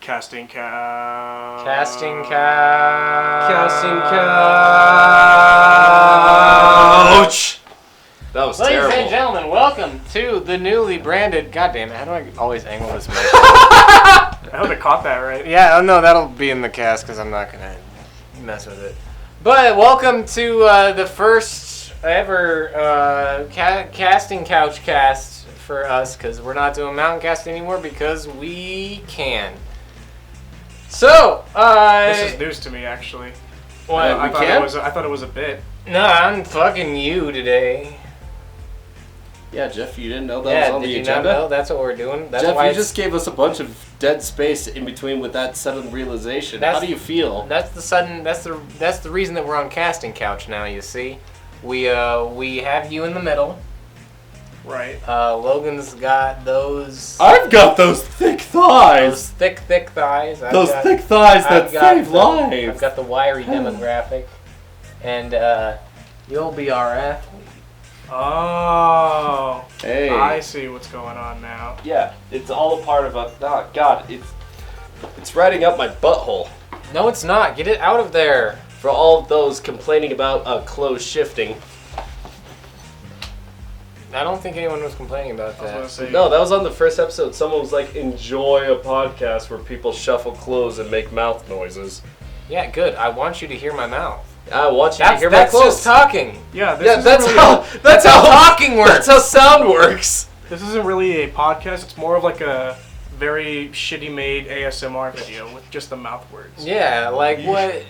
Casting couch. Casting couch. Casting couch. That was terrible. Ladies and gentlemen, welcome to the newly branded. God damn it! How do I always angle this mic? I hope I caught that right. Yeah, no, that'll be in the cast because I'm not gonna mess with it. But welcome to the first ever casting couch cast for us because we're not doing mountain cast anymore because we can. So, this is news to me, actually. What? I thought it was a bit. No, I'm fucking you today. Yeah, Jeff, you didn't know that was on the agenda? Did you not know that's what we're doing? That's Jeff, why you just gave us a bunch of dead space in between with that sudden realization. How do you feel? That's the reason that we're on casting couch now. You see, we have you in the middle. Right. Logan's got those. I've got those thick thighs. Those thick thighs. Thick thighs that save lives. I've got the wiry demographic, and you'll be our athlete. Oh. Hey. I see what's going on now. Yeah, it's all a part of a. Oh God, it's riding up my butthole. No, it's not. Get it out of there. For all of those complaining about clothes shifting. I don't think anyone was complaining about that. No, that was on the first episode. Someone was like, enjoy a podcast where people shuffle clothes and make mouth noises. Yeah, good. I want you to hear my mouth. I want you to hear my clothes. That's just talking. Yeah, that's how talking works. That's how sound works. This isn't really a podcast. It's more of like a very shitty made ASMR video with just the mouth words. Yeah, like what?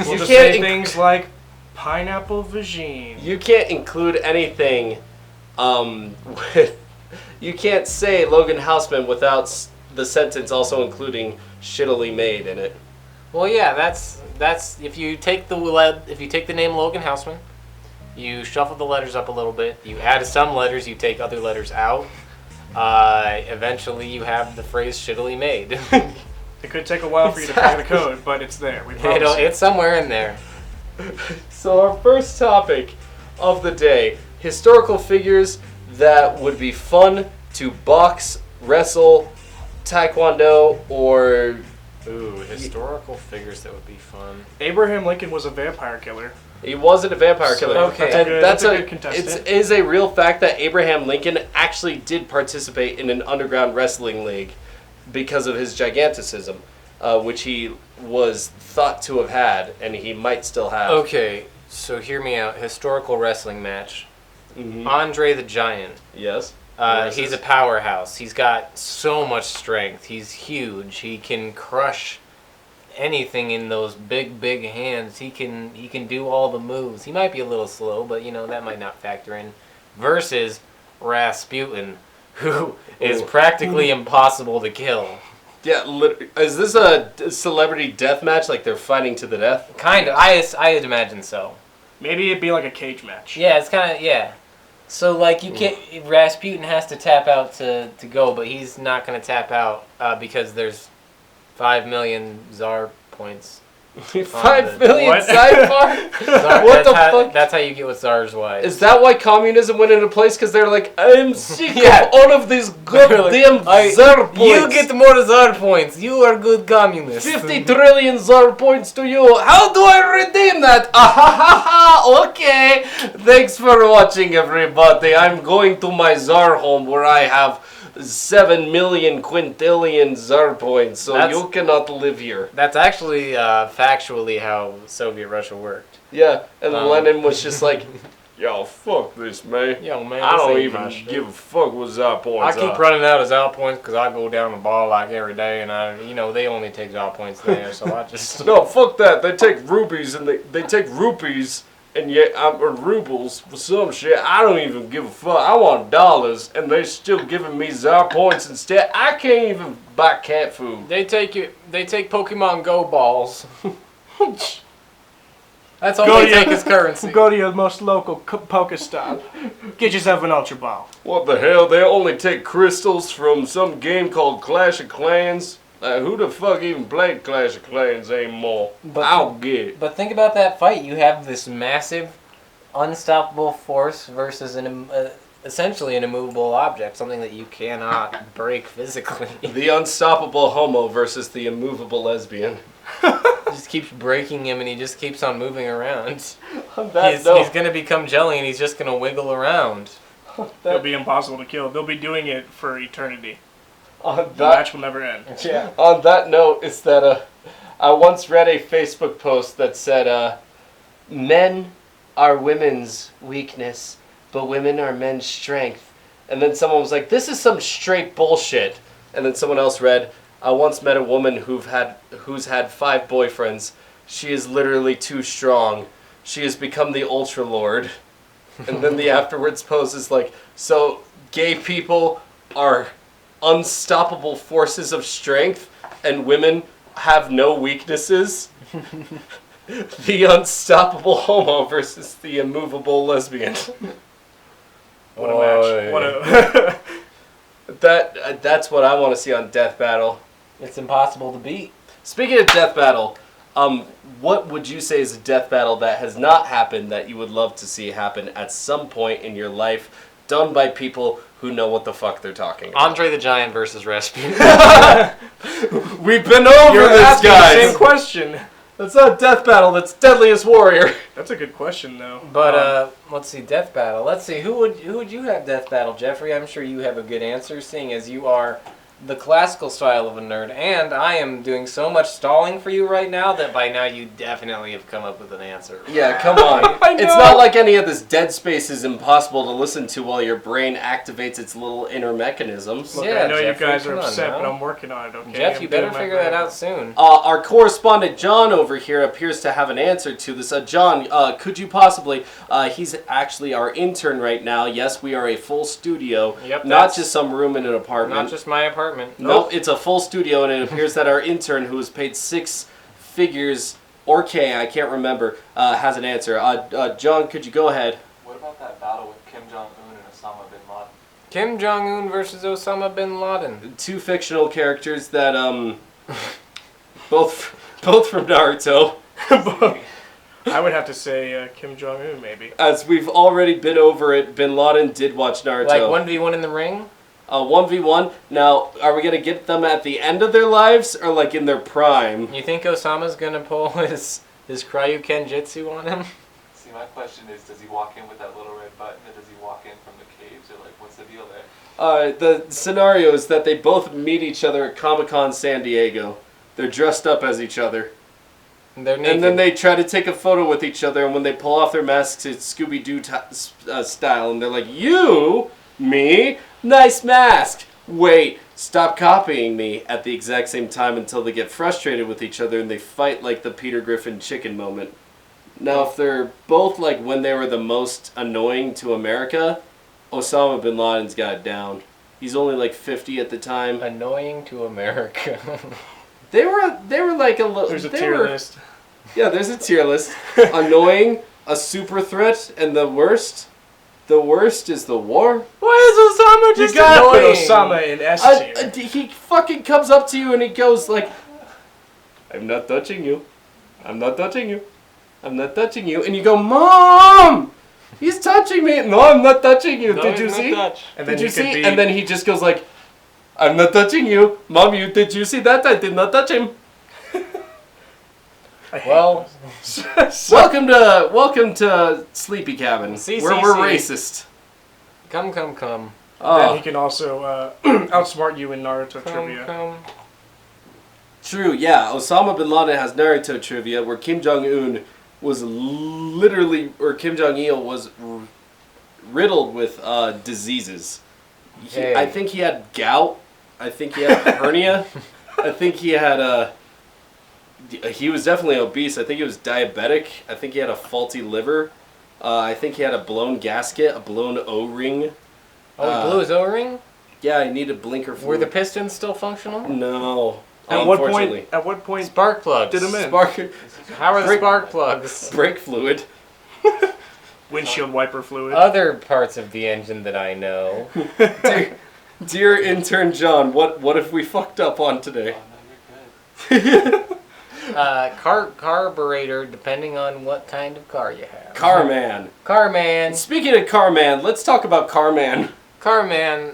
We'll just say things like pineapple vagine. You can't include anything. You can't say Logan Houseman without the sentence also including shittily made in it. Well, yeah, that's if you take the name Logan Houseman, you shuffle the letters up a little bit, you add some letters, you take other letters out. Eventually, you have the phrase shittily made. It could take a while for you to crack the code, but it's there. We promise. It's somewhere in there. So our first topic of the day. Historical figures that would be fun to box, wrestle, taekwondo, or... Ooh, historical figures that would be fun. Abraham Lincoln was a vampire killer. He wasn't a vampire killer. Okay. That's a good contestant. It is a real fact that Abraham Lincoln actually did participate in an underground wrestling league because of his giganticism, which he was thought to have had, and he might still have. Okay, so hear me out. Historical wrestling match. Mm-hmm. Andre the Giant. Yes. He's a powerhouse. He's got so much strength. He's huge. He can crush anything in those big hands. He can do all the moves. He might be a little slow, but that might not factor in. Versus Rasputin, who is practically impossible to kill. Yeah, is this a celebrity death match? Like they're fighting to the death? Kind of. I'd imagine so. Maybe it'd be like a cage match. Yeah, it's kind of, yeah. So, like, you can't... Rasputin has to tap out to go, but he's not going to tap out because there's 5 million Tsar points. 5 million Tsar? What the fuck? That's how you get with Tsar's wives. Is that why communism went into place? Because they're like, I'm sick of all of these goddamn Tsar points. You get more Tsar points. You are good communist. 50 trillion Tsar points to you. How do I redeem that? Okay. Thanks for watching, everybody. I'm going to my Tsar home where I have 7 million quintillion Tsar points, so you cannot live here. That's actually factually how Soviet Russia worked. Yeah, and Lenin was just like, yo, fuck this, man. Yo, man, I don't even give a fuck what Tsar points I keep running out of Tsar points because I go down the ball like every day, and they only take Tsar points there, so I just... No, fuck that. They take rupees, and they take rupees, and yet or rubles for some shit. I don't even give a fuck. I want dollars, and they're still giving me Tsar points instead. I can't even buy cat food. They take Pokemon Go balls. That's all they take as currency. Go to your most local Pokestop. Get yourself an Ultra Ball. What the hell? They only take crystals from some game called Clash of Clans? Who the fuck even played Clash of Clans anymore? I'll get it. But think about that fight. You have this massive, unstoppable force versus essentially an immovable object, something that you cannot break physically. The unstoppable homo versus the immovable lesbian. Just keeps breaking him, and he just keeps on moving around. On that He's note, gonna become jelly, and he's just gonna wiggle around. They'll be impossible to kill. They'll be doing it for eternity. on The that match will never end. Yeah. on that note, is that I once read a Facebook post that said, "Men are women's weakness, but women are men's strength." And then someone was like, "This is some straight bullshit." And then someone else read, "I once met a woman who's had 5 boyfriends. She is literally too strong. She has become the Ultra Lord." And then the afterwards post is like, "So gay people are unstoppable forces of strength, and women have no weaknesses." The unstoppable homo versus the immovable lesbian. What a match. What a... That's what I want to see on Death Battle. It's impossible to beat. Speaking of Death Battle, what would you say is a death battle that has not happened that you would love to see happen at some point in your life, done by people who know what the fuck they're talking about? Andre the Giant versus Rasputin. We've been over You're this, asking the guys. same question. That's not Death Battle. That's Deadliest Warrior. That's a good question, though. But let's see, death battle. Let's see, who would you have death battle, Jeffrey? I'm sure you have a good answer, seeing as you are the classical style of a nerd, and I am doing so much stalling for you right now that by now you definitely have come up with an answer. Yeah, come on. I know. It's not like any of this Dead Space is impossible to listen to while your brain activates its little inner mechanisms. Look, Yeah, I know Jeffrey, you guys are come on upset, now. but I'm working on it, okay? Jeff, I'm you better doing my figure that best. out soon. Our correspondent John over here appears to have an answer to this. John, could you possibly? He's actually our intern right now. Yes, we are a full studio, Yep, not that's- just some room in an apartment. Not just my apartment. Nope, it's a full studio, and it appears that our intern, who was paid 6 figures or K, I can't remember, has an answer. John, could you go ahead? What about that battle with Kim Jong-un and Osama bin Laden? Kim Jong-un versus Osama bin Laden. 2 fictional characters that both from Naruto. I would have to say Kim Jong-un, maybe. As we've already been over it, Bin Laden did watch Naruto. Like 1v1 in the ring? 1v1. Now, are we gonna get them at the end of their lives or like in their prime? You think Osama's gonna pull his Kryuken Jitsu on him? See, my question is, does he walk in with that little red button, or does he walk in from the caves, or like, what's the deal there? The scenario is that they both meet each other at Comic-Con San Diego. They're dressed up as each other. They're naked. And then they try to take a photo with each other, and when they pull off their masks, it's Scooby-Doo style, and they're like, "You? Me? Nice mask! Wait, stop copying me," at the exact same time until they get frustrated with each other and they fight like the Peter Griffin chicken moment. Now, if they're both like when they were the most annoying to America, Osama bin Laden's got it down. He's only like 50 at the time. Annoying to America. They were like a little... There's a tier list. Yeah, there's a tier list. Annoying, a super threat, and the worst. The worst is the war. Why is Osama just You gotta put annoying? Osama in S tier. He fucking comes up to you and he goes like, "I'm not touching you. I'm not touching you. I'm not touching you." And you go, "Mom! He's touching me." "No, I'm not touching you. No, Did you he's not see?" touch. And then Did you you could see? be... And then he just goes like, "I'm not touching you. Mom, did you see that? I did not touch him." I hate Well, those. Welcome to Sleepy Cabin, CCC. where we're racist. come. Then he can also outsmart you in Naruto trivia. Come. True, yeah. Osama bin Laden has Naruto trivia where Kim Jong-un was literally, or Kim Jong-il was riddled with diseases. Hey. I think he had gout. I think he had a hernia. I think he had he was definitely obese. I think he was diabetic. I think he had a faulty liver. I think he had a blown gasket, a blown O-ring. Oh, he blew his O-ring? Yeah, he needed blinker fluid. Were the pistons still functional? No. At what Unfortunately. point? At what point Spark plugs. did him in? Spark, How are the Brick- spark plugs? brake fluid. Windshield wiper fluid. Other parts of the engine that I know. Dear intern John, what if we fucked up on today? Oh, no, you're good. Carburetor, depending on what kind of car you have. Carman. Carman. Speaking of Carman, let's talk about Carman. Carman.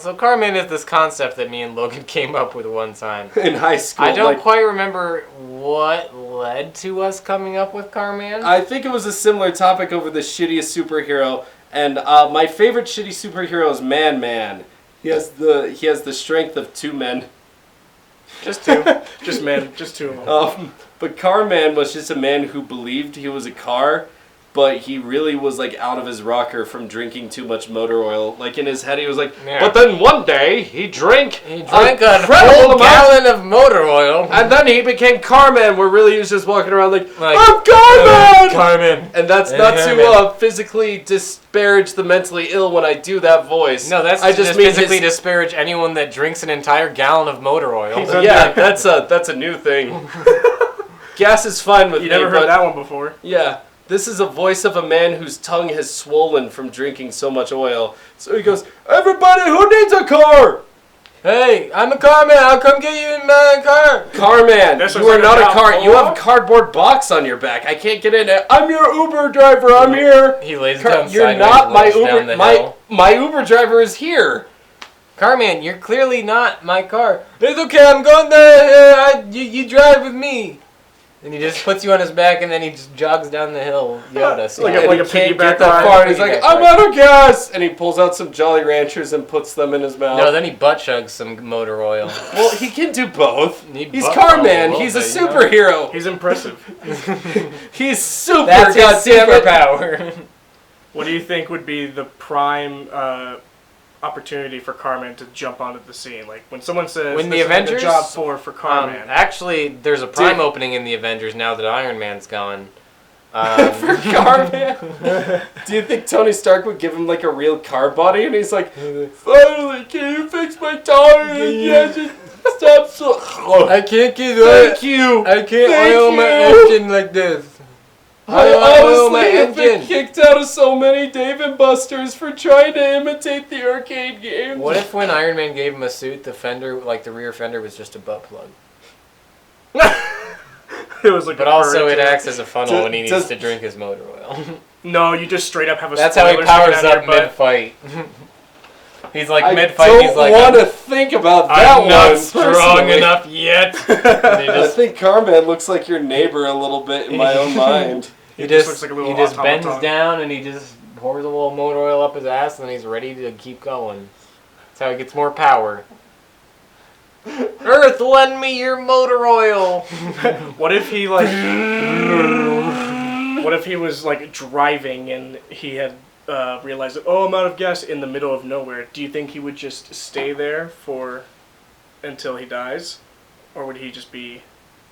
So Carman is this concept that me and Logan came up with one time. In high school. I don't quite remember what led to us coming up with Carman. I think it was a similar topic over the shittiest superhero, and my favorite shitty superhero is Man. He has the strength of 2 men. Just 2. Just 2 of them. But Carman was just a man who believed he was a car, but he really was like out of his rocker from drinking too much motor oil. Like in his head, he was like, Yeah. But then one day he drank a incredible whole amount, gallon of motor oil. and then he became Carman, where really he was just walking around like I'm Carman! Carman. And that's not to physically disparage the mentally ill when I do that voice. No, that's I to just mean physically disparage anyone that drinks an entire gallon of motor oil. Yeah, that's a new thing. Gas is fine with me. You never heard that one before. Yeah. This is a voice of a man whose tongue has swollen from drinking so much oil. So he goes, everybody who needs a car! Hey, I'm a carman. I'll come get you in my car. Carman, This you was are like not a a car. top You have a four? cardboard box on your back. I can't get in it. I'm your Uber driver. I'm here. He lays down You're sideways not and my rolls down Uber. the My hill. Uber driver is here. Carman, you're clearly not my car. It's okay. I'm going there. You drive with me. And he just puts you on his back, and then he just jogs down the hill. Yoda. So Like And a he can't piggyback get that ride. far. And he's like, Piggyback I'm ride. out of gas. And he pulls out some Jolly Ranchers and puts them in his mouth. No, then he butt chugs some motor oil. Well, he can do both. He's butt Carman. chugs He's a bit, you know? superhero. He's impressive. He's super. That's his goddammit. superpower. What do you think would be the prime opportunity for Carman to jump onto the scene? Like when someone says, When this the is like a Avengers? job for Carman. Actually, there's a prime Dude. opening in the Avengers now that Iron Man's gone. For Carman. Do you think Tony Stark would give him like a real car body? And he's like, finally, can you fix my tire? Yeah, just stop so. I can't get Thank you. I can't Thank oil my you. engine like this. I oil my honestly have been engine. kicked out of so many Dave and Buster's for trying to imitate the arcade games. What if when Iron Man gave him a suit, the fender, like the rear fender, was just a butt plug? It was like But a also it furniture. acts as a funnel when he needs Does- to drink his motor oil. No, you just straight up have a That's how he spoiler powers sticking out up your butt. mid-fight. He's like I mid-fight, don't he's like, want to think about that I'm not one strong personally. enough yet. And he I just, think Carman looks like your neighbor a little bit in my own mind. he He just just, looks like a little he just automaton. bends down and he just pours a little motor oil up his ass and he's ready to keep going. That's how he gets more power. Earth, lend me your motor oil. What if he like? What if he was like driving and he had realized that I'm out of gas in the middle of nowhere? Do you think he would just stay there until he dies, or would he just be?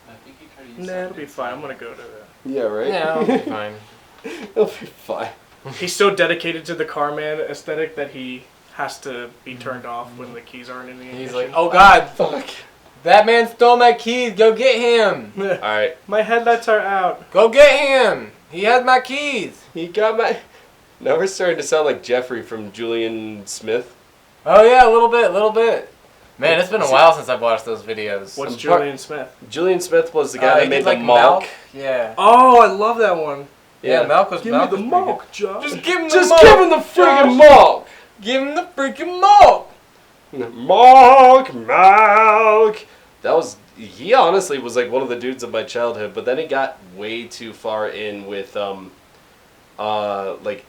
I think he tried to use Nah, it'll something be fine. I'm inside. gonna go to the. Yeah, right? Yeah, that'll be fine. It'll be fine. He's so dedicated to the Carman aesthetic that he has to be turned off when the keys aren't in the ignition. He's like, oh god, Fuck. that man stole my keys. Go get him. Alright. My headlights are out. Go get him. He has my keys. He got my... Now we're starting to sound like Jeffrey from Julian Smith. Oh yeah, a little bit. Man, it's been a while since I've watched those videos. What's I'm Julian Smith? Julian Smith was the guy he that made did, the like Malk. Yeah. Oh, I love that one. Yeah, Malk was Give Malk me the was pretty milk, Josh. good. Just give him the Just Malk. give him the friggin' Malk! Give him the freaking Malk. Malk! That was... He honestly was like one of the dudes of my childhood, but then he got way too far in with, like,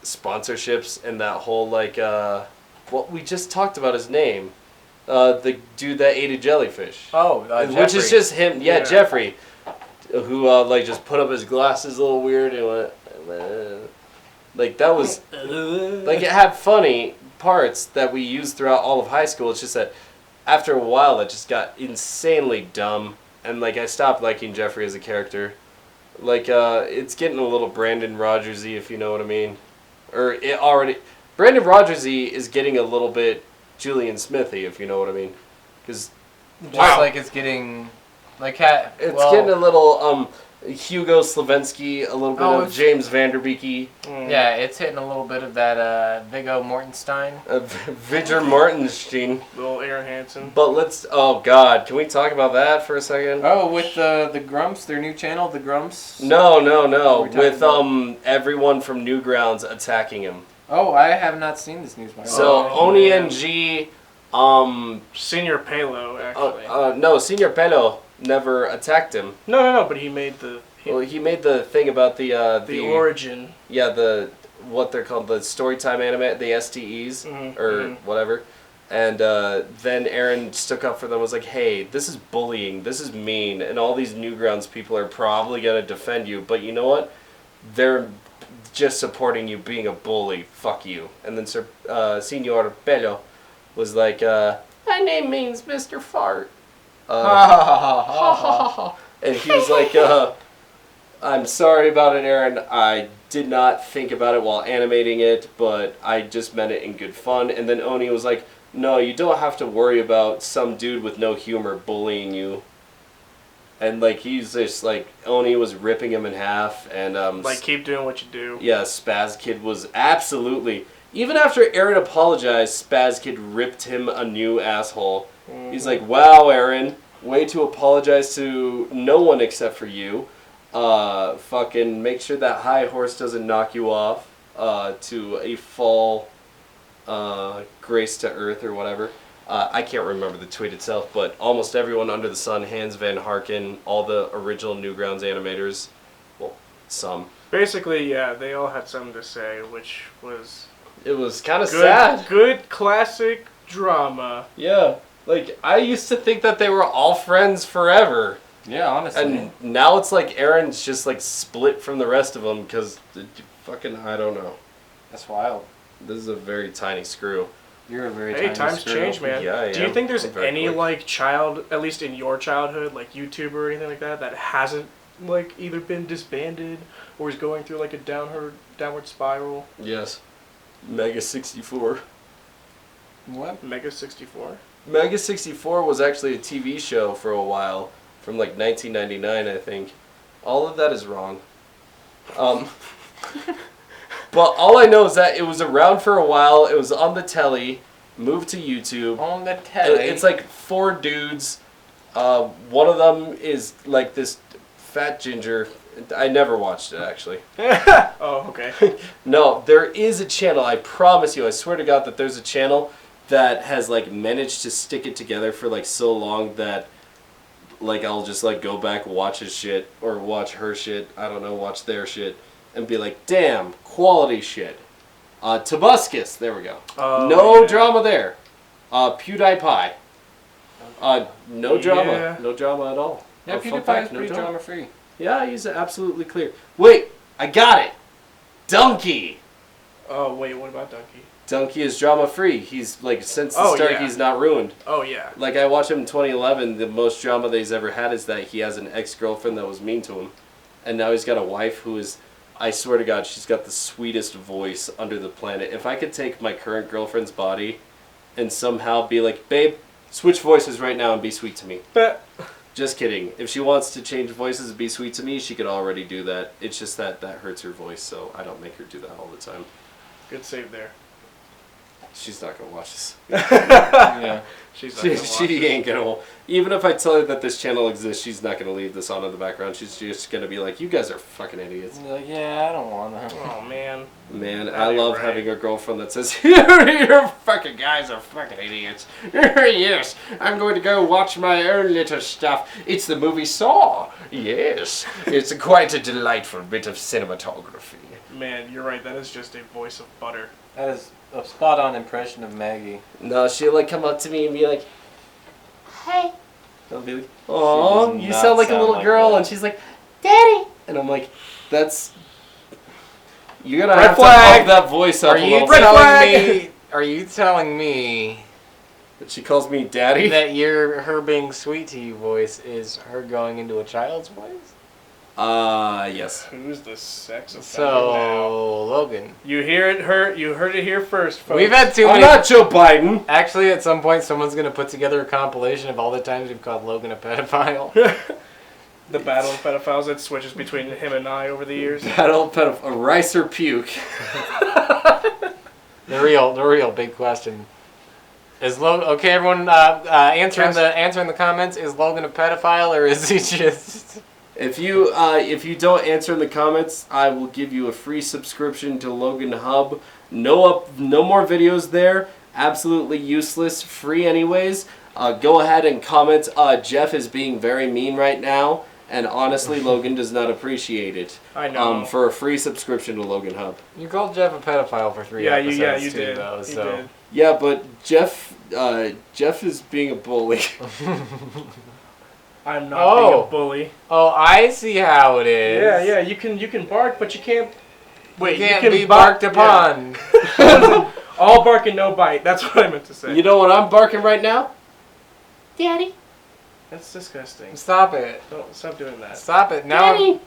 sponsorships and that whole, like, well, we just talked about his name. The dude that ate a jellyfish. Oh, Which is Jeffrey. just him, yeah, Yeah. Jeffrey, who like just put up his glasses a little weird and went, like that was, like it had funny parts that we used throughout all of high school. It's just that after a while that just got insanely dumb, and like I stopped liking Jeffrey as a character. Like it's getting a little Brandon Rogersy, if you know what I mean, or it already. Brandon Rogersy is getting a little bit Julian Smithy, if you know what I mean, because Just like it's getting, like it's getting a little Hugo Slavinsky, a little bit of it's- James Vanderbeek, Yeah, it's hitting a little bit of that Viggo Mortenstein. Vidger Martenstein. Little Aaron Hansen. But oh God, can we talk about that for a second? Oh, with the Grumps, their new channel, the Grumps. No. What are we With talking everyone from Newgrounds attacking him. Oh, I have not seen this news. So Oh, Oni man. NG, Senior Palo, actually. no, Senior Pelo never attacked him. No, but he made the Well, he made the thing about the origin. Yeah, what they're called, the Storytime anime, the STEs or whatever. And then Aaron stuck up for them, was like, hey, this is bullying, this is mean, and all these Newgrounds people are probably going to defend you, but you know what? They're just supporting you being a bully. Fuck you. And then Senor Pelo was like, my name means Mr. Fart. And he was like, I'm sorry about it, Aaron. I did not think about it while animating it, but I just meant it in good fun. And then Oni was like, no, you don't have to worry about some dude with no humor bullying you. And like he's just like, Oni was ripping him in half, and Like, keep doing what you do. yeah, Spaz Kid was absolutely, even after Aaron apologized, Spaz Kid ripped him a new asshole. He's like, wow, Aaron, way to apologize to no one except for you. Fucking make sure that high horse doesn't knock you off to a fall grace to earth or whatever. I can't remember the tweet itself, but almost everyone under the sun, Hans Van Harken, all the original Newgrounds animators, well, some. Basically, yeah, they all had something to say, which was It was kind of sad. good classic drama. Yeah, like I used to think that they were all friends forever. Yeah, honestly. And now it's like Aaron's just like split from the rest of them because fucking, I don't know. That's wild. This is a very tiny screw. You're a very Hey, tiny times screw. change, man. Yeah, I Do you am. think there's I'm very any quick. like child, at least in your childhood, like YouTube or anything like that hasn't like either been disbanded or is going through like a downward spiral? Yes. Mega 64. What? Mega 64. Mega 64 was actually a TV show for a while, from like 1999, I think. All of that is wrong. But all I know is that it was around for a while, it was on the telly, moved to YouTube. On the telly. It's like 4 dudes. One of them is like this fat ginger. I never watched it, actually. Oh, okay. No, there is a channel, I promise you, I swear to God that there's a channel that has like managed to stick it together for like so long that like I'll just like go back, watch his shit, or watch her shit, I don't know, watch their shit, and be like, damn, quality shit. Tobuscus, there we go. Oh, No yeah. drama there. PewDiePie. No drama. Yeah. No drama at all. Yeah, Fun PewDiePie fact, is no pretty drama. drama free. Yeah, he's absolutely clear. Wait, I got it. Donkey. Oh, wait, what about Donkey? Donkey is drama free. He's like, since the Oh, start, yeah. he's not ruined. Oh, yeah. Like, I watched him in 2011. The most drama that he's ever had is that he has an ex-girlfriend that was mean to him. And now he's got a wife who is, I swear to God, she's got the sweetest voice under the planet. If I could take my current girlfriend's body and somehow be like, babe, switch voices right now and be sweet to me. Just kidding. If she wants to change voices and be sweet to me, she could already do that. It's just that hurts her voice, so I don't make her do that all the time. Good save there. She's not going to watch this. Yeah. She's not She, gonna watch she it. ain't gonna. Even if I tell her that this channel exists, she's not gonna leave this on in the background. She's just gonna be like, "You guys are fucking idiots." Like, yeah, I don't want to. Oh, man. Man, That I ain't love right. having a girlfriend that says, "You fucking guys are fucking idiots." Yes, I'm going to go watch my own little stuff. It's the movie Saw. Yes, it's quite a delightful bit of cinematography. Man, you're right. That is just a voice of butter. That is a spot-on impression of Maggie. No, she'll like come up to me and be like, "Hey." I'll be like, She "Aw, does you not sound like a sound little like girl," that. and she's like, "Daddy," and I'm like, "That's you're gonna Red have flag. to up that voice up Are a you little Red bit." flag. telling me? Are you telling me That she calls me daddy. that her being sweet to you voice is her going into a child's voice? Yes. Who's the sex offender So now? Logan, You heard it here first, folks. we've had too I'm many. not Joe Biden. Actually, at some point, someone's gonna put together a compilation of all the times we've called Logan a pedophile. The battle of pedophiles that switches between him and I over the years. Battle pedophile, rice or puke? The real big question. Is Logan okay? Everyone, answering the comments. Is Logan a pedophile or is he just? If you don't answer in the comments, I will give you a free subscription to Logan Hub. No more videos there. Absolutely useless. Free anyways. Go ahead and comment. Jeff is being very mean right now, and honestly, Logan does not appreciate it. I know. For a free subscription to Logan Hub. You called Jeff a pedophile for 3 episodes. You too, did. Though, You so. did. Yeah, but Jeff is being a bully. I'm not being a bully. Oh, I see how it is. Yeah. You can bark, but you can't. Wait, you can't be barked upon. Yeah. All bark and no bite. That's what I meant to say. You know what I'm barking right now? Daddy. That's disgusting. Stop it. Don't stop doing that. Stop it. Now. Daddy.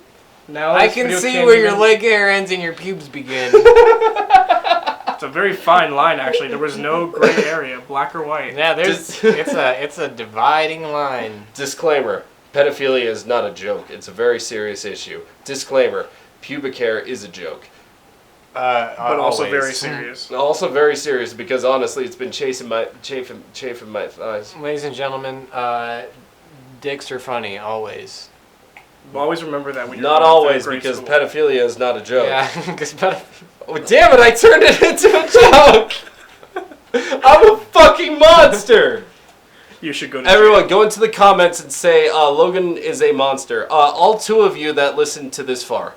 Now I this can video see can't where even- your leg hair ends and your pubes begin. It's a very fine line, actually. There was no gray area, black or white. Yeah, it's a dividing line. Disclaimer: pedophilia is not a joke. It's a very serious issue. Disclaimer: pubic hair is a joke. But also always. very serious. Also very serious because honestly, it's been chafing my thighs. Ladies and gentlemen, dicks are funny always. Always remember that when you're Not going always, through grade because school. pedophilia is not a joke. Yeah, because Oh, damn it! I turned it into a joke. I'm a fucking monster. You should go to Everyone, jail. go into the comments and say Logan is a monster. All 2 of you that listened to this far.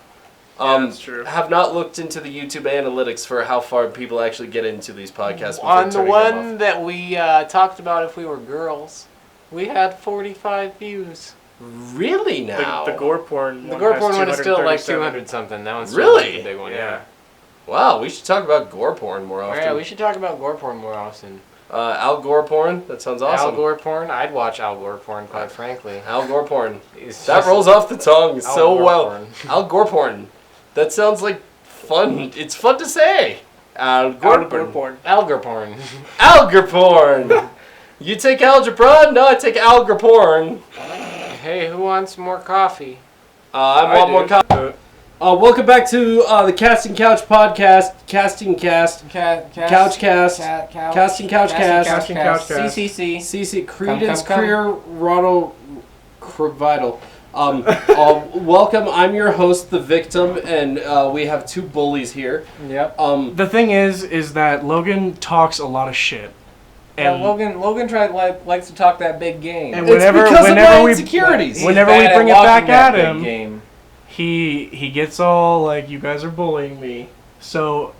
That's true. Have not looked into the YouTube analytics for how far people actually get into these podcasts. before on the turning them one off. that we talked about if we were girls, we had 45 views. Really now? The gore porn. The gore porn one is still like 237. 200 something. That one's still Really? like the big one. Yeah. Wow, we should talk about gore porn more often. Yeah, we should talk about gore porn more often. Al Gore porn? That sounds awesome. Al Gore porn? I'd watch Al Gore porn, quite frankly. Al Gore porn. It's That just rolls off the tongue Al so Gore well. porn. Al Gore porn. That sounds like fun. It's fun to say. Al Gore Gore porn. porn. Al Gore porn. Algar porn. You take algebra? No, I take algar porn. Hey, who wants more coffee? I want more coffee. Welcome back to the Casting Couch podcast. Casting Cast. Couch Cast. Casting Couch Cast. Casting Couch Cast. CCC. CC Credence come. Career Ronald Crevital. Welcome. I'm your host, the victim, and we have 2 bullies here. Yep. The thing is that Logan talks a lot of shit. And And Logan likes to talk that big game. And It's whenever because of my we insecurities. He's whenever bad we bring at it back walking that at big him, game. he gets all like, you guys are bullying me. So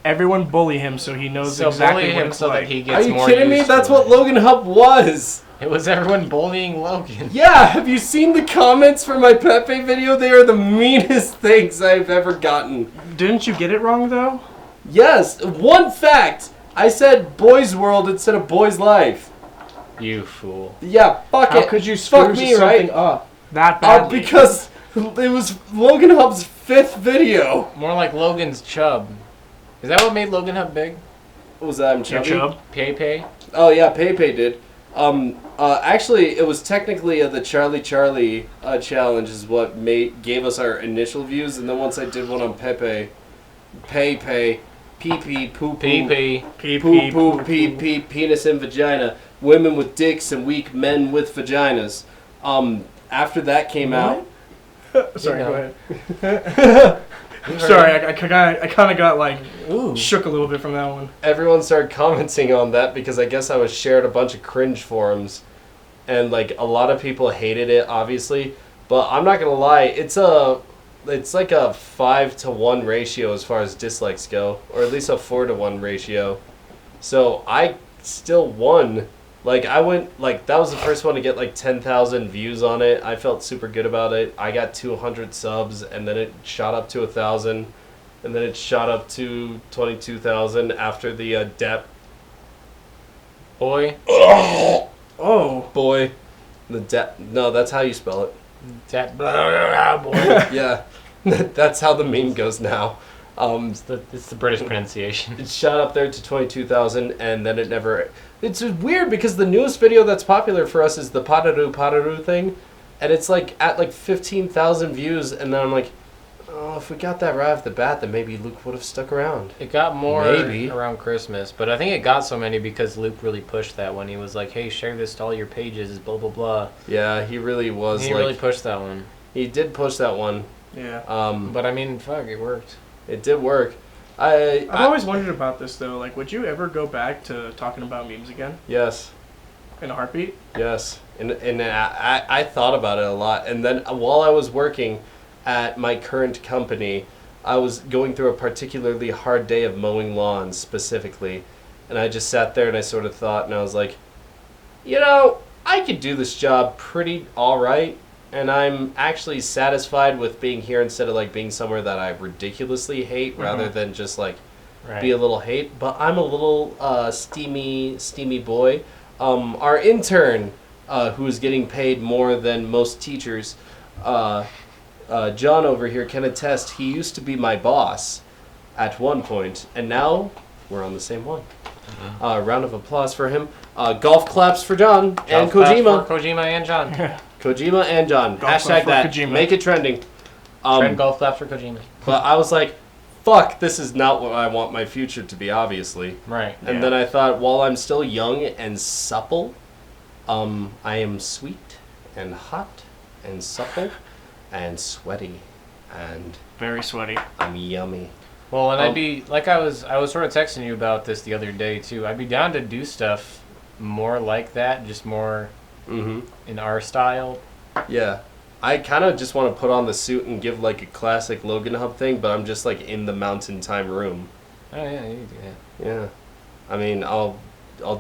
everyone bully him so he knows So exactly bully what him it's so like. that he Are gets you more kidding me? used That's to what it. Logan Hub was. It was everyone bullying Logan. Yeah, have you seen the comments for my Pepe video? They are the meanest things I've ever gotten. Didn't you get it wrong though? Yes, one fact. I said Boys World instead of Boys Life. You fool. Yeah, fuck How it. could you screw Fuck me, something right? up that badly? Because it was Logan Hub's 5th video. More like Logan's chub. Is that what made Logan Hub big? What was that? I'm Your chubby? chub. Pepe? Oh yeah, Pepe did. Actually, it was technically the Charlie challenge is what gave us our initial views, and then once I did one on Pepe, pee pee poo poo. Pepe. Pee Poo pee poo pee pee penis and vagina. Women with dicks and weak men with vaginas. After that came out. Sorry, You go know. ahead. Sorry, I kind of got like Ooh. shook a little bit from that one. Everyone started commenting on that because I guess I was shared a bunch of cringe forums, and like a lot of people hated it, obviously. But I'm not gonna lie, it's like a 5-to-1 ratio as far as dislikes go, or at least a 4-to-1 ratio. So I still won. Like I went that was the first one to get like 10,000 views on it. I felt super good about it. I got 200 subs, and then it shot up to 1,000, and then it shot up to 22,000 after the depth. Boy. Oh. Boy, the depth. No, that's how you spell it. That boy. Yeah, that's how the meme goes now. It's the British pronunciation. It shot up there to 22,000, and then it never. It's weird because the newest video that's popular for us is the Padaru thing, and it's like at like 15,000 views, and then I'm like, oh, if we got that right off the bat, then maybe Luke would have stuck around. It got more Maybe. around Christmas, but I think it got so many because Luke really pushed that one. He was like, hey, share this to all your pages, blah, blah, blah. Yeah, he really was. He really pushed that one. He did push that one. Yeah. But I mean, fuck, it worked. It did work. I've always wondered about this though. Like, would you ever go back to talking about memes again Yes. in a heartbeat? Yes. And I thought about it a lot. And then while I was working at my current company, I was going through a particularly hard day of mowing lawns specifically. And I just sat there and I sort of thought, and I was like, you know, I could do this job pretty all right. And I'm actually satisfied with being here instead of like being somewhere that I ridiculously hate rather than just like be a little hate. But I'm a little steamy boy. Our intern, who is getting paid more than most teachers, John over here can attest. He used to be my boss at one point, and now we're on the same one. Round of applause for him. Golf claps for John and Kojima. Kojima and John. Kojima and John. Golf Hashtag clap that. for Kojima. Make it trending. Trend golf claps for Kojima. But I was like, fuck, this is not what I want my future to be, obviously. Right. And then I thought, while I'm still young and supple, I am sweet and hot and supple and sweaty and Very sweaty. I'm yummy. Well, and I'd be, like I was sort of texting you about this the other day, too. I'd be down to do stuff more like that, just more in our style. Yeah. I kind of just want to put on the suit and give like a classic Logan Hub thing, but I'm just like in the MountainTime room. Oh, yeah, you can do that. Yeah. I mean, I'll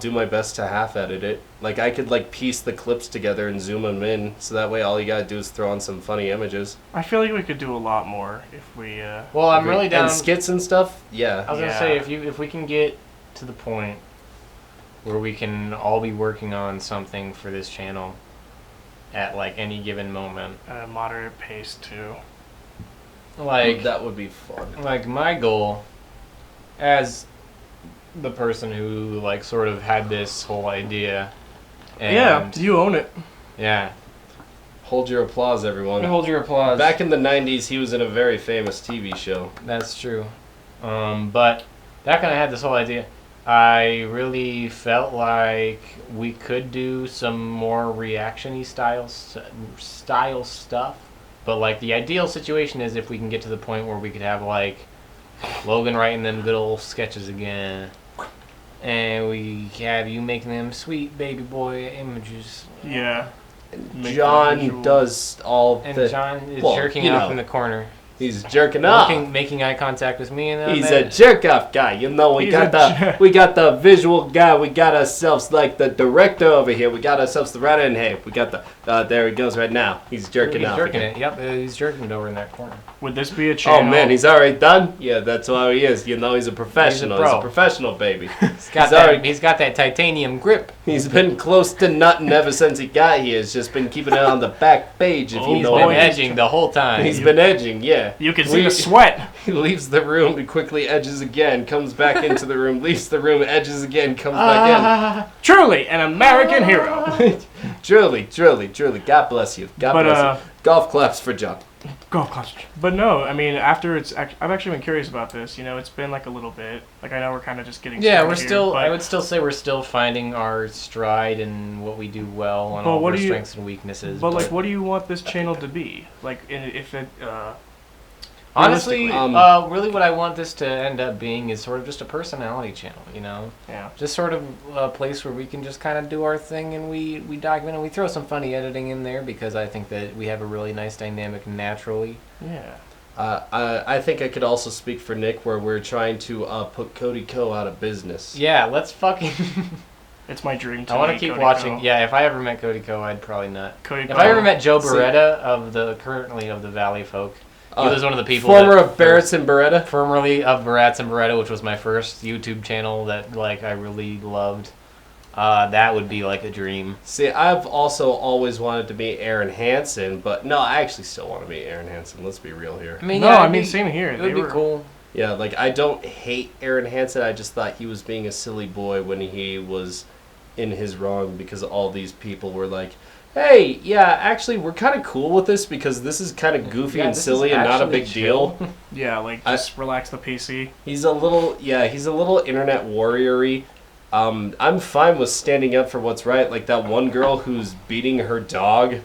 do my best to half edit it. Like I could like piece the clips together and zoom them in, so that way all you gotta do is throw on some funny images. I feel like we could do a lot more if we. Well, I'm really down. And skits and stuff. Yeah. I was gonna say if we can get to the point where we can all be working on something for this channel at like any given moment. At a moderate pace too. Like that would be fun. Like my goal, as the person who like sort of had this whole idea. And yeah, you own it. Yeah. Hold your applause, everyone. Hold your applause. Back in the 90s, he was in a very famous TV show. That's true. But back when I had this whole idea, I really felt like we could do some more reaction-y style stuff. But like the ideal situation is if we can get to the point where we could have like Logan writing them good old sketches again. And we have you making them sweet baby boy images. Yeah. John does all and the... John is jerking off in the corner. He's jerking off. Making eye contact with me, and he's a jerk off guy. You know, we got the visual guy. We got ourselves like the director over here. We got ourselves the writer, and hey, we got the there he goes right now. He's jerking off. He's jerking it. Yep, he's jerking it over in that corner. Would this be a channel? Oh man, he's already done. Yeah, that's how he is. You know, he's a professional. He's a professional baby. He's got that titanium grip. He's been close to nutting ever since he got here. He's just been keeping it on the back page. If you know, he's been edging the whole time. He's been edging. Yeah. You can see the sweat. He leaves the room, he quickly edges again, comes back into the room, leaves the room, edges again, comes back in. Truly an American hero. Truly. God bless you. God bless you. Golf claps for John. Golf claps. But no, I mean, after I've actually been curious about this. You know, it's been like a little bit. Like I know we're kind of just getting. Yeah, started here, I would still say we're still finding our stride and what we do well and all our strengths and weaknesses. But like, what do you want this channel to be? Like, if it. Honestly, really what I want this to end up being is sort of just a personality channel, you know? Yeah. Just sort of a place where we can just kind of do our thing and we document and we throw some funny editing in there because I think that we have a really nice dynamic naturally. Yeah. I think I could also speak for Nick where we're trying to put Cody Co out of business. Yeah, let's fucking... It's my dream to I want to keep Cody watching. Co. Yeah, if I ever met Cody Co, I'd probably not. Cody if I ever met Joe Beretta currently of the Valley Folk, he was one of the people. Formerly of Barrett's and Beretta, which was my first YouTube channel that like I really loved. That would be like a dream. See, I've also always wanted to meet Aaron Hansen, but no, I actually still want to meet Aaron Hansen. Let's be real here. I mean, same here. It would be cool. Yeah, like I don't hate Aaron Hansen. I just thought he was being a silly boy when he was in his wrong because all these people were like, hey, yeah, actually, we're kind of cool with this because this is kind of goofy and silly and not a big deal. Yeah, like just relax the PC. He's a little internet warrior-y. I'm fine with standing up for what's right. Like that one girl who's beating her dog,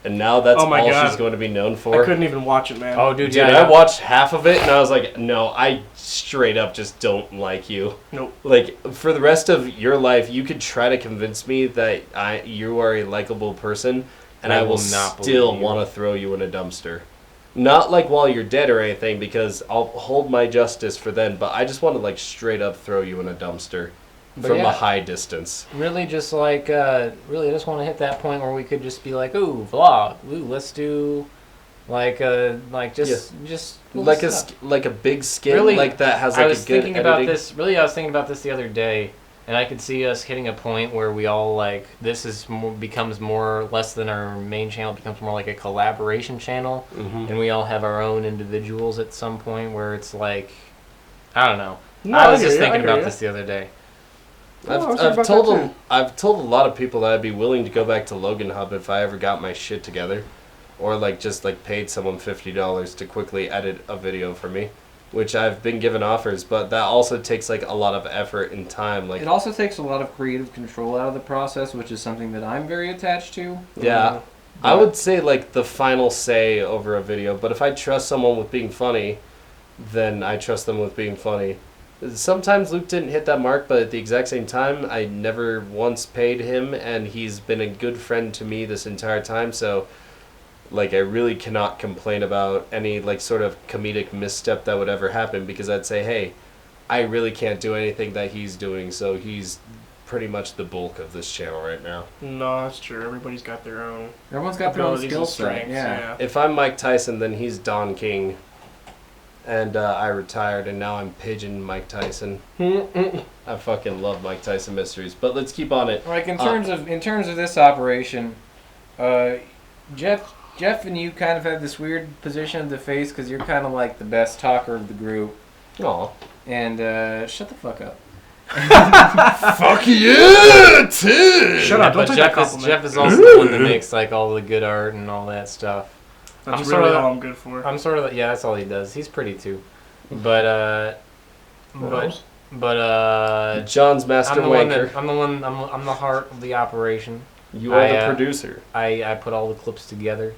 and now that's all she's going to be known for. I couldn't even watch it, man. Oh, dude, I watched half of it, and I was like, no, I straight up just don't like you. Nope. Like, for the rest of your life, you could try to convince me that you are a likable person, and I will still want to throw you in a dumpster. Not like while you're dead or anything, because I'll hold my justice for then, but I just want to like straight up throw you in a dumpster from a high distance. Really just like, really I just want to hit that point where we could just be like, ooh, vlog, ooh, let's do like a big skit really, like that has like I was a good thinking editing. about this. Really, I was thinking about this the other day, and I could see us hitting a point where we all like becomes more less than our main channel, becomes more like a collaboration channel, and we all have our own individuals at some point where it's like, I don't know. No, I was just thinking about this the other day. I've told a lot of people that I'd be willing to go back to Logan Hub if I ever got my shit together, or like just like paid someone $50 to quickly edit a video for me, which I've been given offers, but that also takes like a lot of effort and time. Like it also takes a lot of creative control out of the process, which is something that I'm very attached to. Yeah, I would say like the final say over a video, but if I trust someone with being funny, then I trust them with being funny. Sometimes Luke didn't hit that mark, but at the exact same time, I never once paid him, and he's been a good friend to me this entire time, so like I really cannot complain about any like sort of comedic misstep that would ever happen, because I'd say, hey, I really can't do anything that he's doing, so he's pretty much the bulk of this channel right now. No, that's true. Everybody's got their own. Everyone's got their own abilities skill and set. strengths, Yeah. If I'm Mike Tyson, then he's Don King. And I retired, and now I'm Pigeon Mike Tyson. I fucking love Mike Tyson mysteries, but let's keep on it. Like in terms of this operation, Jeff and you kind of have this weird position of the face because you're kind of like the best talker of the group. Aw. And shut the fuck up. Fuck you, too! Shut up! Don't take that Jeff compliment. is also the one that makes like all the good art and all that stuff. That's I'm really sorta- all I'm good for. I'm sort of that's all he does. He's pretty too, but John's master wanker. I'm the heart of the operation. You are the producer. I put all the clips together,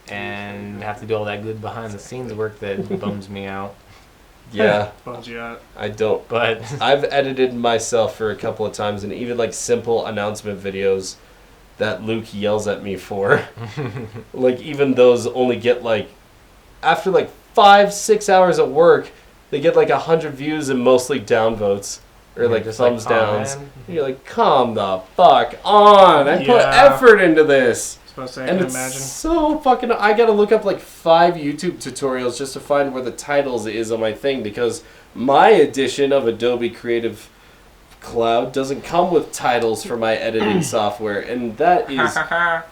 and have to do all that good behind the scenes work that bums me out. Yeah. Bums you out. I don't. But I've edited myself for a couple of times, and even like simple announcement videos that Luke yells at me for. Like even those only get like, after like 5-6 hours at work, they get like 100 views and mostly downvotes. Or like just thumbs like, downs. man. You're like, come the fuck on! I put effort into this! Supposed to say, I And can it's imagine. so fucking... I gotta look up like 5 YouTube tutorials just to find where the titles is on my thing, because my edition of Adobe Creative Cloud doesn't come with titles for my editing software, and that is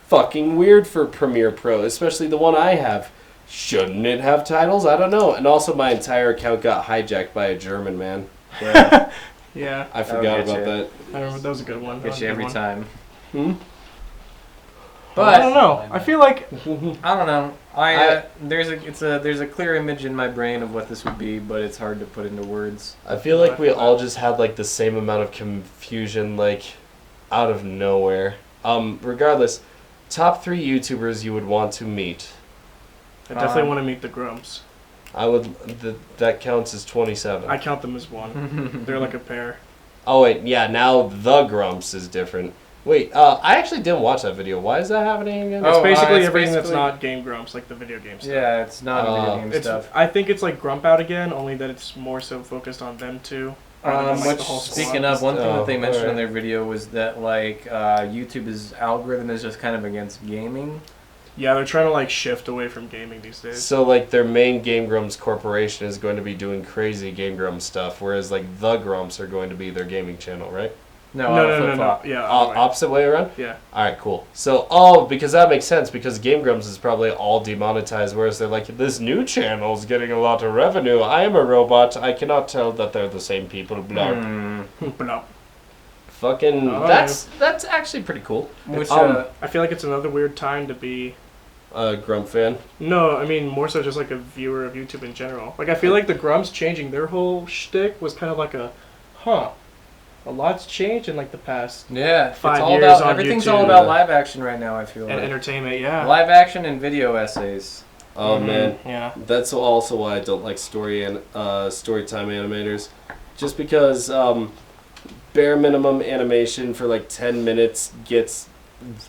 fucking weird for Premiere Pro, especially the one I have. Shouldn't it have titles? I don't know. And also my entire account got hijacked by a German man. Yeah. Yeah. I forgot get about you. that. I remember that was a good one. That was Get a you good every one. time. But I don't know. I feel like I don't know. There's a clear image in my brain of what this would be, but it's hard to put into words. I feel like we all just had like the same amount of confusion, like out of nowhere. Regardless, top 3 YouTubers you would want to meet. I definitely want to meet the Grumps. I would. That counts as 27. I count them as one. They're like a pair. Oh wait, yeah. Now the Grumps is different. Wait, I actually didn't watch that video. Why is that happening again? It's Oh, basically it's everything that's basically- not Game Grumps, like the video game stuff. Yeah, it's not video game It's, stuff. I think it's like Grump Out Again, only that it's more so focused on them two. rather than, like, Which, the whole squad. speaking of, one thing that they mentioned alright. in their video was that like YouTube's algorithm is just kind of against gaming. Yeah, they're trying to like shift away from gaming these days. So like their main Game Grumps corporation is going to be doing crazy Game Grumps stuff, whereas like the Grumps are going to be their gaming channel, right? No. flip-flop. Yeah. other way. Opposite way around. Yeah. All right, cool. So, because that makes sense, because Game Grumps is probably all demonetized, whereas they're like, this new channel's getting a lot of revenue. I am a robot. I cannot tell that they're the same people. Blah. But no. Fucking, Oh, that's actually pretty cool. Which I feel like it's another weird time to be. Grump fan. No, I mean more so just like a viewer of YouTube in general. Like I feel like the Grumps changing their whole shtick was kind of like a lot's changed in like the past yeah, 5 it's all years about on everything's YouTube. all about live action right now. I feel and like entertainment. Yeah. live action and video essays. Oh Mhm, man, Yeah. that's also why I don't like storytime animators, just because bare minimum animation for like 10 minutes gets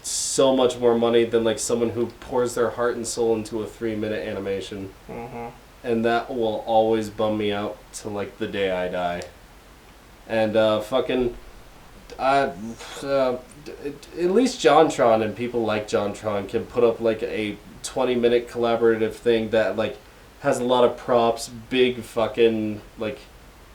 so much more money than like someone who pours their heart and soul into a 3-minute animation, Mm-hmm. and that will always bum me out to like the day I die. And at least JonTron and people like JonTron can put up like a 20-minute collaborative thing that like has a lot of props, big fucking like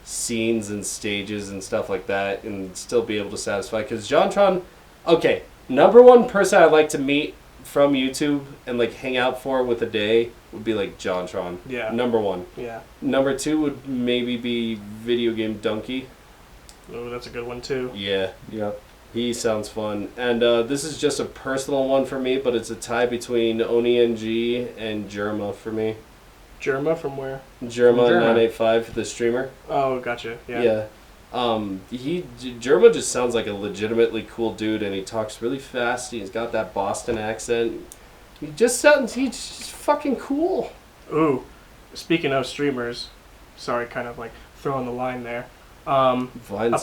scenes and stages and stuff like that, and still be able to satisfy. Because JonTron, okay, number one person I'd like to meet from YouTube and like hang out for with a day would be like JonTron. Yeah. Number one. Yeah. Number two would maybe be Video Game Donkey. Oh, that's a good one too. Yeah. He sounds fun. And this is just a personal one for me, but it's a tie between OniNG and Jerma for me. Jerma from where? Jerma985, the streamer. Oh, gotcha. Yeah. Yeah. Jerma just sounds like a legitimately cool dude, and he talks really fast. He's got that Boston accent. He's just fucking cool. Ooh, speaking of streamers, sorry, kind of like throwing the line there. Vine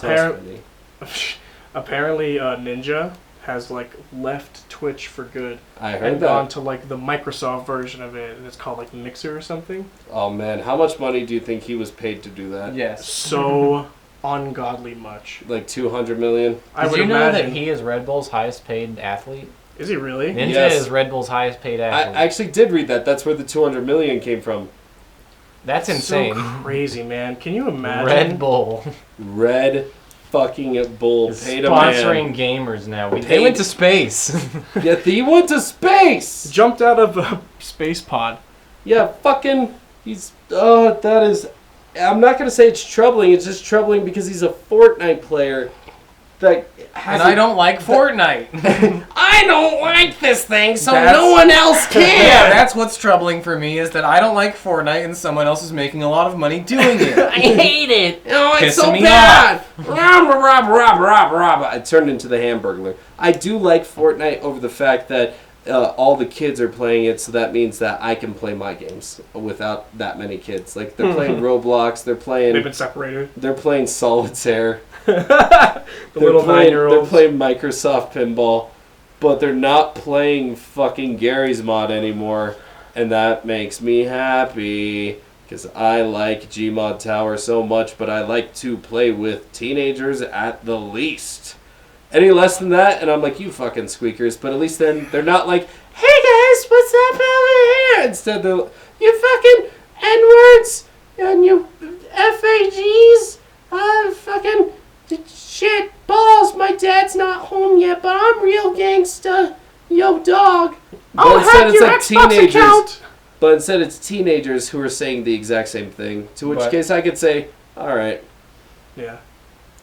Apparently, Ninja has like left Twitch for good I heard and that. gone to like the Microsoft version of it, and it's called like Mixer or something. Oh man, how much money do you think he was paid to do that? Yes. So ungodly much. Like 200 million? I Did would you know imagine. that he is Red Bull's highest paid athlete? Is he really? Ninja Yes. is Red Bull's highest paid I athlete. actually did read that. That's where the 200 million came from. That's insane. So crazy, man. Can you imagine? Red Bull Red fucking Bull is paid a man. sponsoring gamers now. They Paid- went to space. Yeah, he went to space! Jumped out of a space pod. Yeah, fucking, that is, I'm not going to say it's troubling, it's just troubling because he's a Fortnite player that has And I don't like Fortnite. I don't like this thing, so That's- no one else Yeah, can! that's what's troubling for me is that I don't like Fortnite and someone else is making a lot of money doing it. I hate it! Oh, it's Pissing so me bad! Rob. I turned into the Hamburglar. I do like Fortnite over the fact that all the kids are playing it, so that means that I can play my games without that many kids. Like, they're playing Roblox, They've been separated. they're playing Solitaire. The little They're 9-year-olds. playing Microsoft Pinball, but they're not playing fucking Gary's Mod anymore, and that makes me happy because I like Gmod Tower so much, but I like to play with teenagers at the least. Any less than that, and I'm like, you fucking squeakers, but at least then they're not like, hey guys, what's up over here? Instead, they're, you fucking N-words and you FAGs, fucking shit, balls, my dad's not home yet, but I'm real gangsta, yo dog. I'll But instead hack it's your like Xbox teenagers, account. but instead it's teenagers who are saying the exact same thing, to which But- case I could say, alright. Yeah.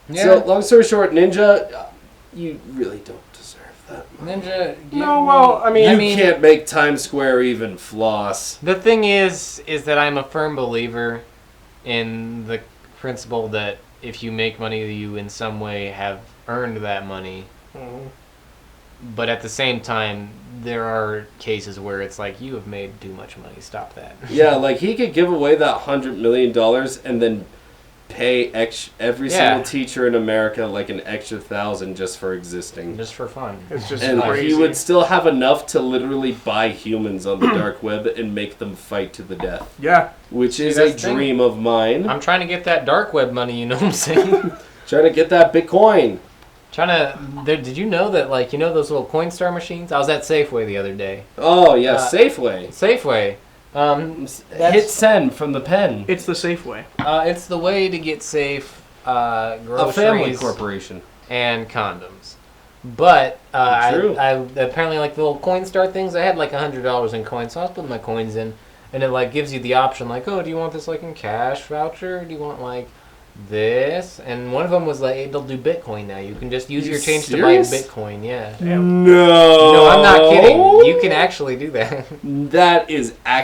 Yeah. So, long story short, Ninja, you really don't deserve that. Ninja. No, well, I mean, You can't make Times Square even floss. The thing is that I'm a firm believer in the principle that if you make money, you in some way have earned that money. Mhm. But at the same time, there are cases where it's like, you have made too much money. Stop that. Yeah, like he could give away that $100 million and then pay every Yeah. single teacher in America like an extra $1,000 just for existing. Just for fun. It's just And crazy. he would still have enough to literally buy humans on the dark web and make them fight to the death, Yeah. which is that's a the thing. dream of mine. I'm trying to get that dark web money, you know what I'm saying? Trying to get that Bitcoin. Did you know that, like, you know those little Coinstar machines? I was at Safeway the other day. Oh, yeah, Uh, Safeway. Safeway. Hit send from the pen. It's the safe way. It's the way to get safe A groceries family corporation. and condoms. But True. I apparently like the little Coinstar things. I had like $100 in coins, so I was putting my coins in, and it like gives you the option like, oh, do you want this like in cash voucher? Do you want like this, and one of them was like it'll do Bitcoin now. You can just use your change serious? to buy Bitcoin. Yeah. No, I'm not kidding. You can actually do that. That is all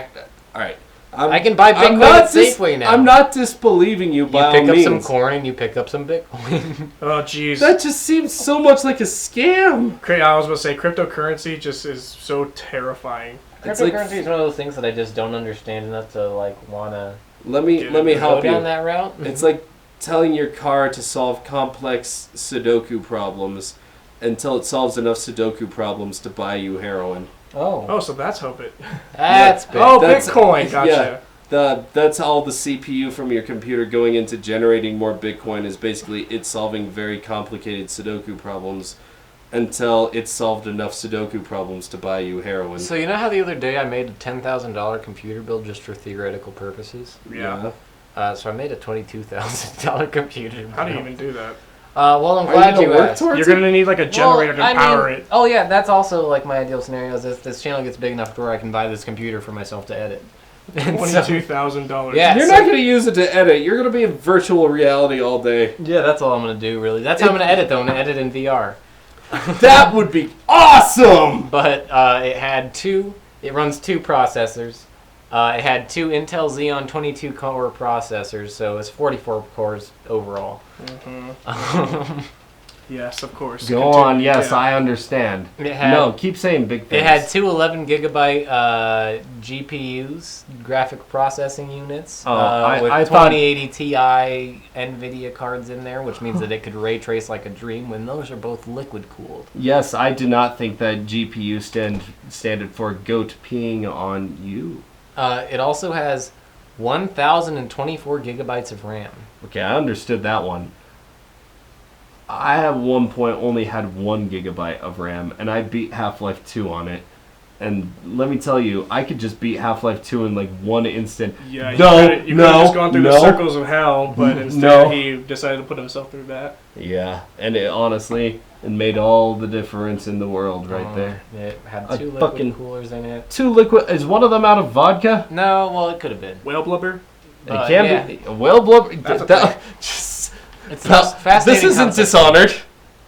right. I can buy Bitcoin at Safeway now. I'm not disbelieving you by all You pick means. up some corn and you pick up some Bitcoin. Oh, jeez. That just seems so much like a scam. I was going to say, cryptocurrency just is so terrifying. It's like- Cryptocurrency is one of those things that I just don't understand enough to like wanna Let me go help down you. that route. It's like telling your car to solve complex Sudoku problems until it solves enough Sudoku problems to buy you heroin. Oh, so that's hope it. That's big. Oh, That's- Bitcoin. Gotcha. That's all the CPU from your computer going into generating more Bitcoin is basically it solving very complicated Sudoku problems until it's solved enough Sudoku problems to buy you heroin. So you know how the other day I made a $10,000 computer build just for theoretical purposes? Yeah. So I made a $22,000 computer. How do you build. even do that? Well, I'm Are glad you you gonna work asked. towards You're going to need like a generator to power it. Oh yeah, that's also like my ideal scenario is if this channel gets big enough to where I can buy this computer for myself to edit. And so- $22,000. Yeah. You're not going to use it to edit. You're going to be in virtual reality all day. Yeah, that's all I'm gonna do really. That's how I'm gonna edit though. I'm gonna edit in VR. That would be awesome! But it runs two processors. It had two Intel Xeon 22 core processors, so it's 44 cores overall. Yes, of course. Go Continue, on, yes, yeah. I understand. It had, No, keep saying big things. It had two 11 gigabyte GPUs, graphic processing units, Oh, with I thought- 2080 Ti NVIDIA cards in there, which means that it could ray trace like a dream when those are both liquid cooled. Yes, I do not think that GPU standard for goat peeing on you. It also has 1,024 gigabytes of RAM. Okay, I understood that one. I at one point only had 1 gigabyte of RAM, and I beat Half-Life 2 on it. And let me tell you, I could just beat Half-Life 2 in like one instant. Yeah, you No, could have no, just gone through the no. circles of hell, but instead No. he decided to put himself through that. Yeah, and it honestly, it made all the difference in the world right there. It had A two liquid fucking- coolers in it. 2 liquid, is one of them out of vodka? No, well, it could have been. Whale blubber? It can yeah. be. Well, blubber. That's a that- It's the most fascinating this isn't concept. Dishonored.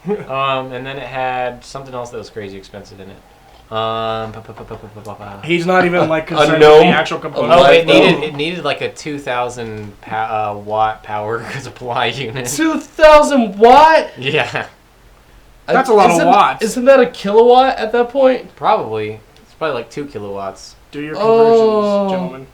And then it had something else that was crazy expensive in it. He's not even like concerned with gnome? the actual component. Oh, light bulb. it needed like a 2,000 watt power supply unit. 2,000 watt? Yeah, That's a lot of watts. Isn't that a kilowatt at that point? probably. It's probably like 2 kilowatts. Do your conversions, Oh. gentlemen.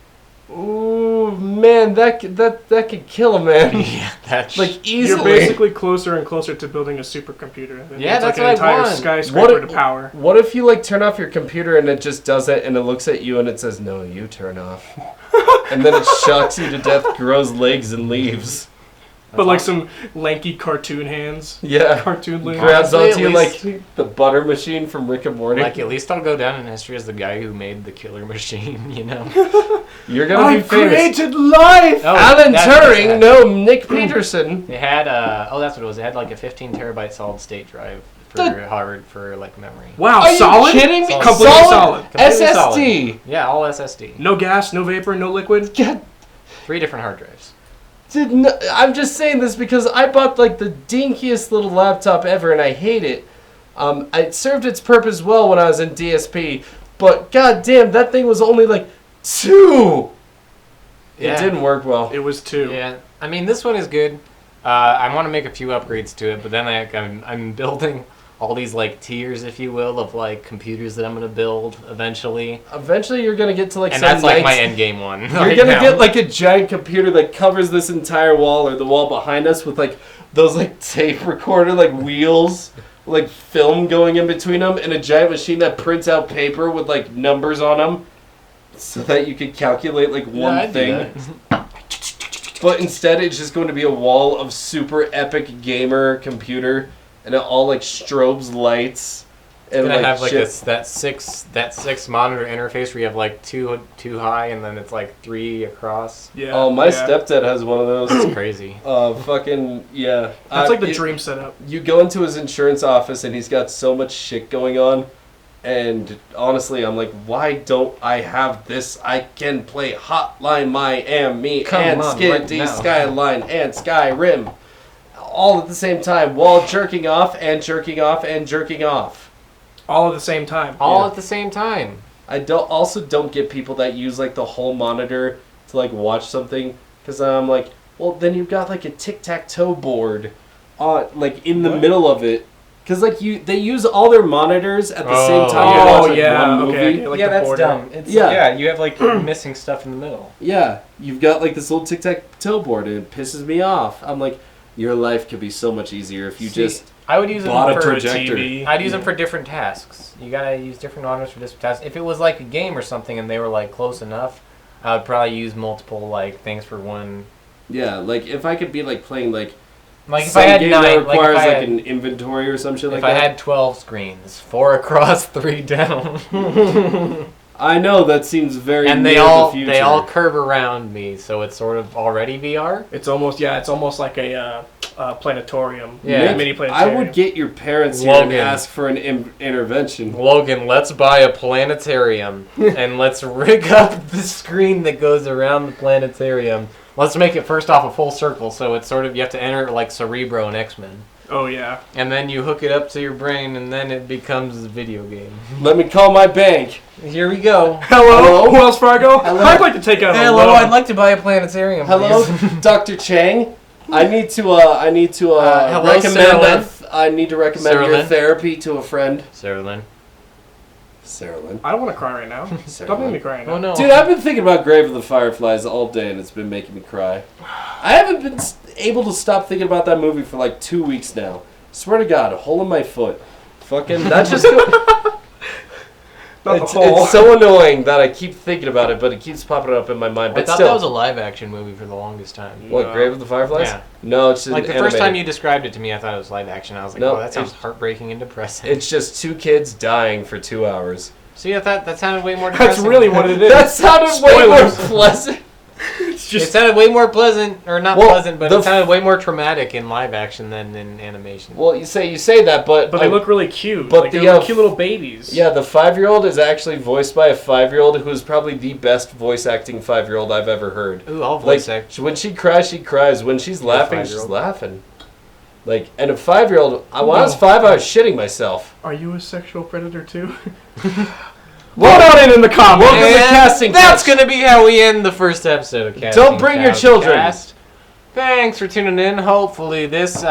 Ooh, man, that could kill a man. Yeah, that's Like You're easily. basically closer and closer to building a supercomputer. Yeah, It's that's like an what I entire want. skyscraper What- to power. What if you like turn off your computer and it just does it and it looks at you and it says, "No, you turn off," and then it shocks you to death, grows legs and leaves. But like some lanky cartoon hands. Yeah, Cartoon limbs. grabs Honestly, onto you at least- like the butter machine from Rick and Morty. like at least I'll go down in history as the guy who made the killer machine. You know. You're gonna be famous. created life! Oh, Alan that's what it Turing, had. no, Nick Peterson. It had that's what it was. It had like a 15 terabyte solid state drive for Harvard for like memory. Wow, Are you solid? kidding me? Solid. Completely solid. Completely SSD. solid. Yeah, all SSD. No gas, no vapor, no liquid. God, 3 different hard drives. I'm just saying this because I bought like the dinkiest little laptop ever and I hate it. It served its purpose well when I was in DSP, but god damn, that thing was only like 2. Yeah. It didn't work well. It was 2. Yeah, I mean this one is good. I want to make a few upgrades to it, but then I'm building all these like tiers, if you will, of like computers that I'm gonna build eventually, Eventually, you're gonna get to like and some that's like my nice- end game one. You're right gonna now. get like a giant computer that covers this entire wall or the wall behind us with like those like tape recorder like wheels, like film going in between them, and a giant machine that prints out paper with like numbers on them, so that you could calculate like one I'd do thing. that. But instead, it's just going to be a wall of super epic gamer computer, and it all like strobes lights. It's And gonna have like shit. that six monitor interface where you have like two high and then it's like 3 across. Yeah. Oh, my yeah. stepdad has one of those. It's crazy. Fucking yeah. That's like the it- dream setup. You go into his insurance office and he's got so much shit going on. And honestly, I'm like, why don't I have this? I can play Hotline Miami and Skiddy Skyline and Skyrim all at the same time while jerking off and jerking off and jerking off. All at the same time. All at the same time. I don't get people that use like the whole monitor to like watch something, because I'm like, well, then you've got like a tic-tac-toe board on like in the middle of it. Because like they use all their monitors at the same time. Yeah. To watch, Oh, like, yeah, one movie. okay. Like yeah, the that's border. dumb. It's, Yeah. yeah, you have like missing stuff in the middle. Yeah, you've got like this little tic-tac-toe board, and it pisses me off. I'm like, your life could be so much easier if you just I would use them bought a for projector. TV. I'd use them for different tasks. You gotta use different monitors for different tasks. If it was like a game or something and they were like close enough, I would probably use multiple like things for one. Yeah, like if I could be like playing like Like if some I had game 9, that like requires if I like had, an inventory or some shit like if I that. had 12 screens, 4 across, 3 down, I know that seems very and near they all the future. they all curve around me, so it's sort of already VR. It's almost like a planetarium. Yeah. Mini I planetarium. would get your parents here and Logan. ask for an intervention. Logan, let's buy a planetarium and let's rig up the screen that goes around the planetarium. Let's make it first off a full circle, so it's sort of you have to enter it like Cerebro and X-Men. Oh yeah. And then you hook it up to your brain, and then it becomes a video game. Let me call my bank. Here we go. Hello, Wells Fargo. Hello. I'd like to take out a Hello, loan. I'd like to buy a planetarium. Hello, please. Dr. Chang. I need to hello, recommend I need to recommend Sarah your Lynn? therapy to a friend. Sarah Lynn. Sarah Lynn. I don't want to cry right now. Sarah Don't make Lynn. me cry right now. Oh no. Dude, I've been thinking about Grave of the Fireflies all day, and it's been making me cry. I haven't been able to stop thinking about that movie for like 2 weeks now. Swear to God, a hole in my foot. Fucking, that just... Not the hole. it's so annoying that I keep thinking about it, but it keeps popping up in my mind. I But thought still, that was a live-action movie for the longest time. what, No. Grave of the Fireflies? Yeah. No, it's Like an the first animated. time you described it to me, I thought it was live-action. I was like, No, oh, that sounds it's- heartbreaking and depressing. It's just 2 kids dying for 2 hours. See, I thought that sounded way more That's depressing. really what it is. That sounded way more Spoilers. pleasant. It's It just sounded way more pleasant, or not Well, pleasant, but the it sounded way more traumatic in live action than in animation. Well, you say that, but but they look really cute. but like, the, they're uh, cute little babies. yeah, the 5-year-old is actually voiced by a 5-year-old who is probably the best voice acting 5-year-old I've ever heard. Ooh, all Like voice act. when she cries, she cries. When she's laughing, she's 5-year-old. laughing. Like, and a 5-year-old. When I was 5, I was shitting myself. Are you a sexual predator too? Vote on it in the comments. Welcome to Casting That's Couch. going to be how we end the first episode of Casting Don't bring your Couch children. Cast. Thanks for tuning in. Hopefully this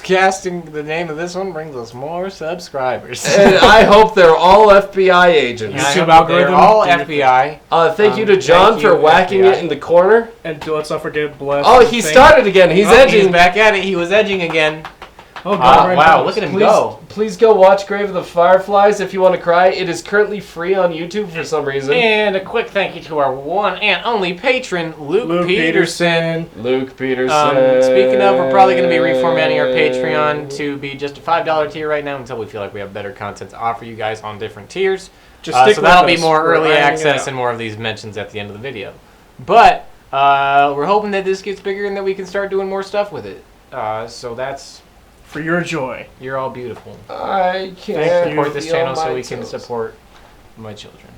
casting, the name of this one, brings us more subscribers. And I hope they're all FBI agents. Yeah, I YouTube hope algorithm, they're all do your FBI. Thank you to John thank for you, whacking FBI. it in the corner. And let's not forget Bless. Oh, he started again. He's Oh, edging. He's back at it. He was edging again. Oh, God, right Wow, now. look at him Please, go. please go watch Grave of the Fireflies if you want to cry. It is currently free on YouTube for some reason. And a quick thank you to our one and only patron, Luke Peterson. Luke Peterson. Speaking of, we're probably going to be reformatting our Patreon to be just a $5 tier right now until we feel like we have better content to offer you guys on different tiers. Just stick So with that'll be us. more We're early ironing it access out. and more of these mentions at the end of the video. But we're hoping that this gets bigger and that we can start doing more stuff with it. So that's... For your joy. You're all beautiful. I can't Thank you. Support this feel channel so my we can toes. support my children.